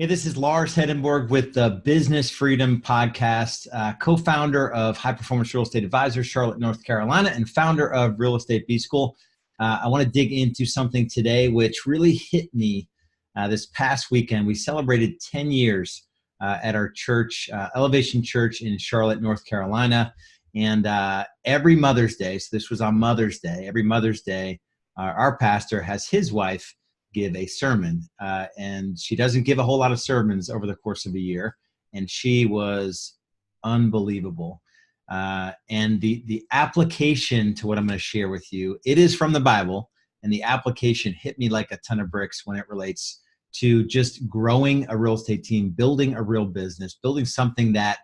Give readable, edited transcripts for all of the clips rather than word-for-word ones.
Hey, this is Lars Hedenborg with the Business Freedom Podcast, co-founder of High Performance Real Estate Advisors, Charlotte, North Carolina, and founder of Real Estate B-School. I want to dig into something today which really hit me this past weekend. We celebrated 10 years at our church, Elevation Church in Charlotte, North Carolina. And every Mother's Day, so this was on Mother's Day, every Mother's Day, our pastor has his wife give a sermon, and she doesn't give a whole lot of sermons over the course of a year, and she was unbelievable. And the application to what I'm going to share with you, it is from the Bible, and the application hit me like a ton of bricks when it relates to just growing a real estate team, building a real business, building something that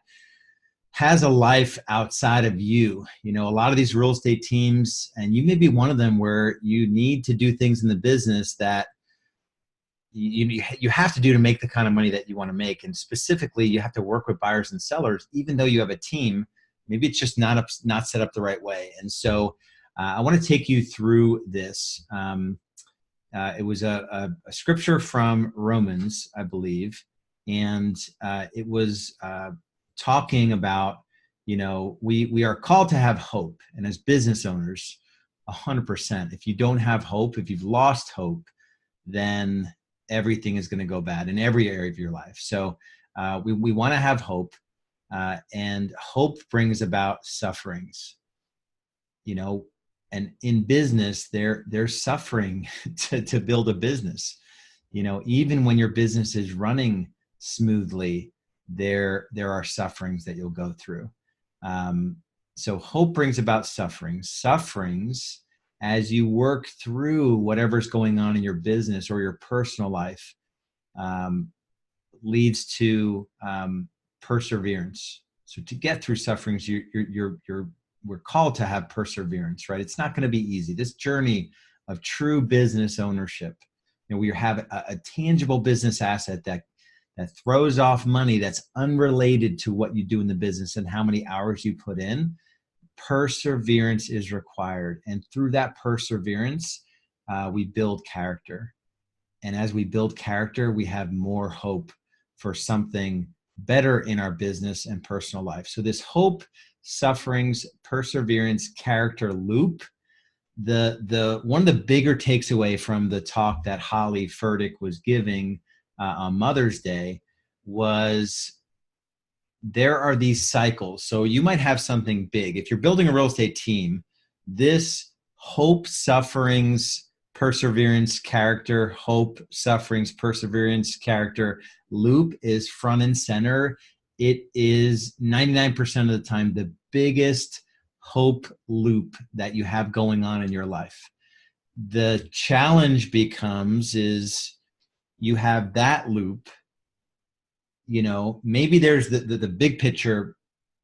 has a life outside of you. You know, a lot of these real estate teams, and you may be one of them, where you need to do things in the business that you have to do to make the kind of money that you want to make. And specifically, you have to work with buyers and sellers, even though you have a team. Maybe it's just not set up the right way. And so I want to take you through this. It was a scripture from Romans, I believe. And it was talking about, you know, we are called to have hope. And as business owners, 100%, if you don't have hope, if you've lost hope, then everything is going to go bad in every area of your life. So we want to have hope, and hope brings about sufferings, you know, and in business, there's suffering to build a business. You know, even when your business is running smoothly, there are sufferings that you'll go through. So hope brings about sufferings as you work through whatever's going on in your business or your personal life, leads to perseverance. So to get through sufferings, we're called to have perseverance, right? It's not going to be easy. This journey of true business ownership, you know, we have a tangible business asset that throws off money that's unrelated to what you do in the business and how many hours you put in. Perseverance is required. And through that perseverance, we build character. And as we build character, we have more hope for something better in our business and personal life. So this hope, sufferings, perseverance, character loop, the one of the bigger takes away from the talk that Holly Furtick was giving on Mother's Day was, there are these cycles. So you might have something big. If you're building a real estate team, this hope, sufferings, perseverance, character, hope, sufferings, perseverance, character loop is front and center. It is 99% of the time the biggest hope loop that you have going on in your life. The challenge becomes is you have that loop. You know, maybe there's the big picture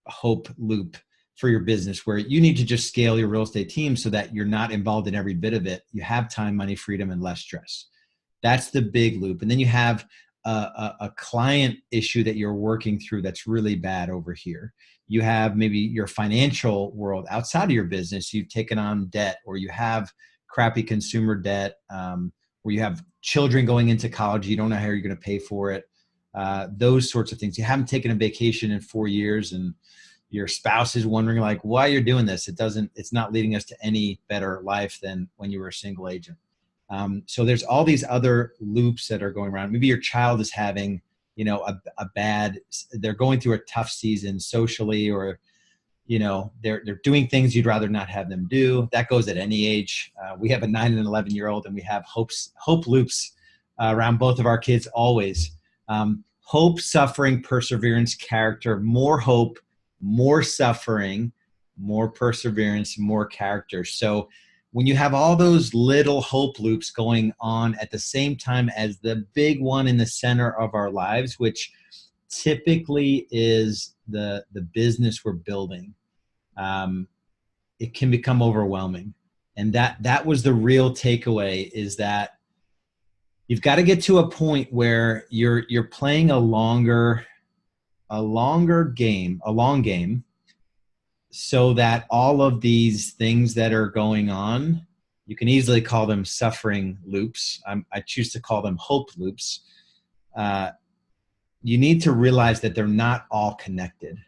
hope loop for your business where you need to just scale your real estate team so that you're not involved in every bit of it. You have time, money, freedom, and less stress. That's the big loop. And then you have a client issue that you're working through that's really bad over here. You have maybe your financial world outside of your business. You've taken on debt, or you have crappy consumer debt, where you have children going into college. You don't know how you're going to pay for it. Those sorts of things. You haven't taken a vacation in 4 years, and your spouse is wondering like why you're doing this. It's not leading us to any better life than when you were a single agent. So there's all these other loops that are going around. Maybe your child is having, you know, they're going through a tough season socially, or, you know, they're doing things you'd rather not have them do. That goes at any age. We have a 9 and 11-year-old, and we have hope loops around both of our kids always. Hope, suffering, perseverance, character, more hope, more suffering, more perseverance, more character. So when you have all those little hope loops going on at the same time as the big one in the center of our lives, which typically is the business we're building, it can become overwhelming. And that was the real takeaway, is that you've got to get to a point where you're playing a long game, so that all of these things that are going on, you can easily call them suffering loops. I choose to call them hope loops. you need to realize that they're not all connected,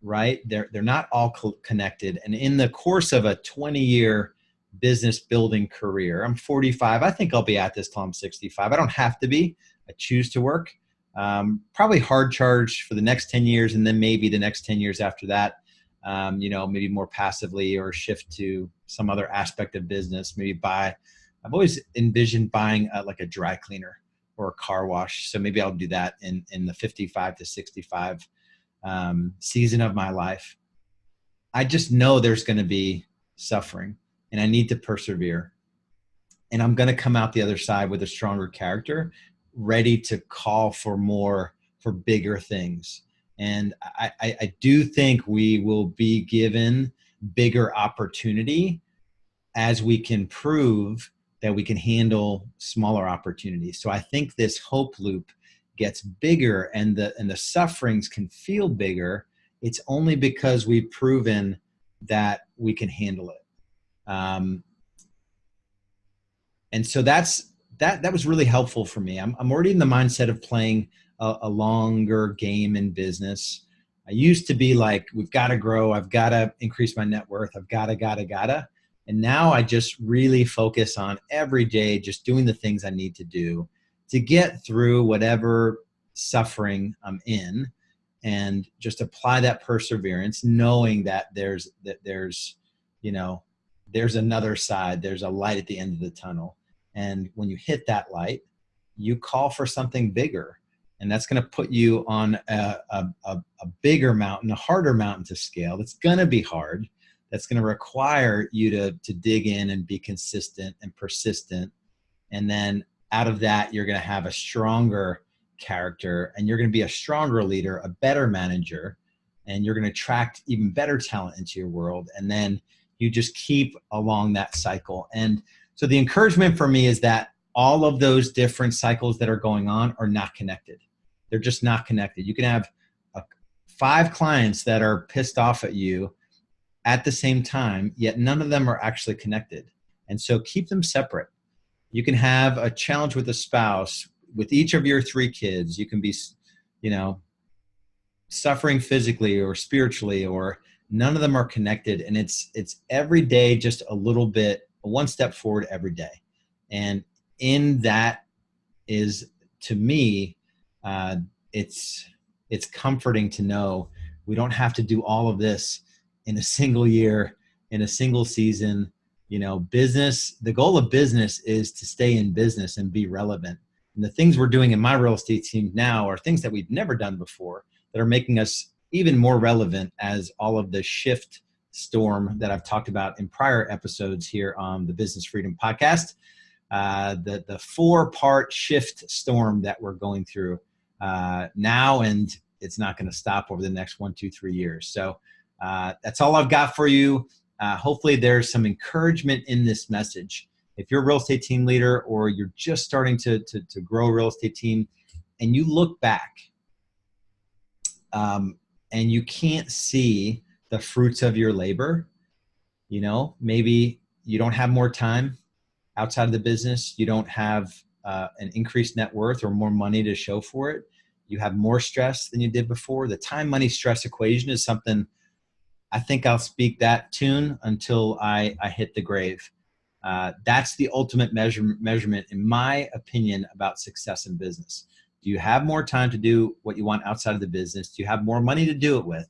right? They're not all connected. And in the course of a 20-year business building career, I'm 45. I think I'll be at this till I'm 65. I don't have to be. I choose to work. Probably hard charge for the next 10 years, and then maybe the next 10 years after that, maybe more passively, or shift to some other aspect of business. I've always envisioned buying like a dry cleaner or a car wash. So maybe I'll do that in the 55 to 65 season of my life. I just know there's going to be suffering, and I need to persevere. And I'm going to come out the other side with a stronger character, ready to call for bigger things. And I do think we will be given bigger opportunity as we can prove that we can handle smaller opportunities. So I think this hope loop gets bigger, and the sufferings can feel bigger. It's only because we've proven that we can handle it. And so that was really helpful for me. I'm already in the mindset of playing a longer game in business. I used to be like, we've got to grow. I've got to increase my net worth. I've gotta. And now I just really focus on every day, just doing the things I need to do to get through whatever suffering I'm in, and just apply that perseverance, knowing that there's another side. There's a light at the end of the tunnel. And when you hit that light, you call for something bigger. And that's going to put you on a bigger mountain, a harder mountain to scale. That's going to be hard. That's going to require you to dig in and be consistent and persistent. And then out of that, you're going to have a stronger character, and you're going to be a stronger leader, a better manager, and you're going to attract even better talent into your world. And then you just keep along that cycle. And so the encouragement for me is that all of those different cycles that are going on are not connected. They're just not connected. You can have 5 clients that are pissed off at you at the same time, yet none of them are actually connected. And so keep them separate. You can have a challenge with a spouse, with each of your 3 kids. You can be, suffering physically or spiritually, or none of them are connected. And it's every day, just a little bit, one step forward every day. And in that is, to me, it's comforting to know we don't have to do all of this in a single year, in a single season. Business, the goal of business is to stay in business and be relevant. And the things we're doing in my real estate team now are things that we've never done before, that are making us even more relevant as all of the shift storm that I've talked about in prior episodes here on the Business Freedom Podcast. The 4-part shift storm that we're going through now, and it's not going to stop over the next 1, 2, 3 years. So that's all I've got for you. Hopefully there's some encouragement in this message. If you're a real estate team leader, or you're just starting to grow a real estate team, and you look back and you can't see the fruits of your labor, maybe you don't have more time outside of the business. You don't have an increased net worth or more money to show for it. You have more stress than you did before. The time, money, stress equation is something I think I'll speak that tune until I hit the grave. That's the ultimate measurement, in my opinion, about success in business. Do you have more time to do what you want outside of the business? Do you have more money to do it with?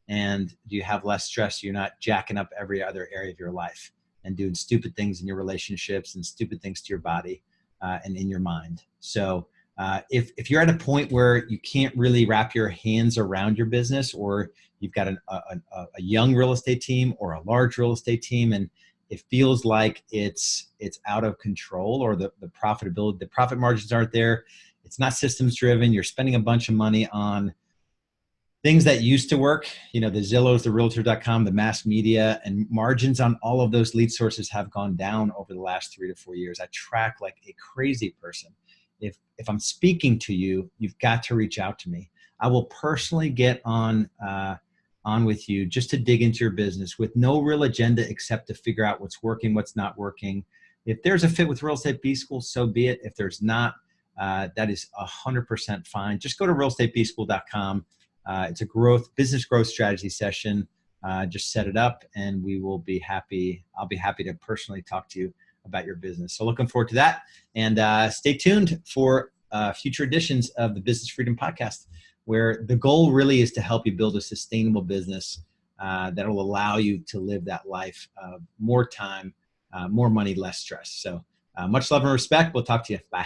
And do you have less stress? You're not jacking up every other area of your life and doing stupid things in your relationships and stupid things to your body and in your mind. So if you're at a point where you can't really wrap your hands around your business, or you've got a young real estate team or a large real estate team, and it feels like it's out of control, or the profitability, the profit margins aren't there, it's not systems driven, you're spending a bunch of money on things that used to work, the Zillows, the Realtor.com, the mass media, and margins on all of those lead sources have gone down over the last 3 to 4 years. I track like a crazy person. If I'm speaking to you, you've got to reach out to me. I will personally get on with you just to dig into your business with no real agenda except to figure out what's working, what's not working. If there's a fit with Real Estate B School, so be it. If there's not, that is 100% fine. Just go to realestatebschool.com. It's a business growth strategy session. Just set it up and we will be happy. I'll be happy to personally talk to you about your business. So looking forward to that. And stay tuned for future editions of the Business Freedom Podcast, where the goal really is to help you build a sustainable business that will allow you to live that life of more time, more money, less stress. So much love and respect. We'll talk to you. Bye.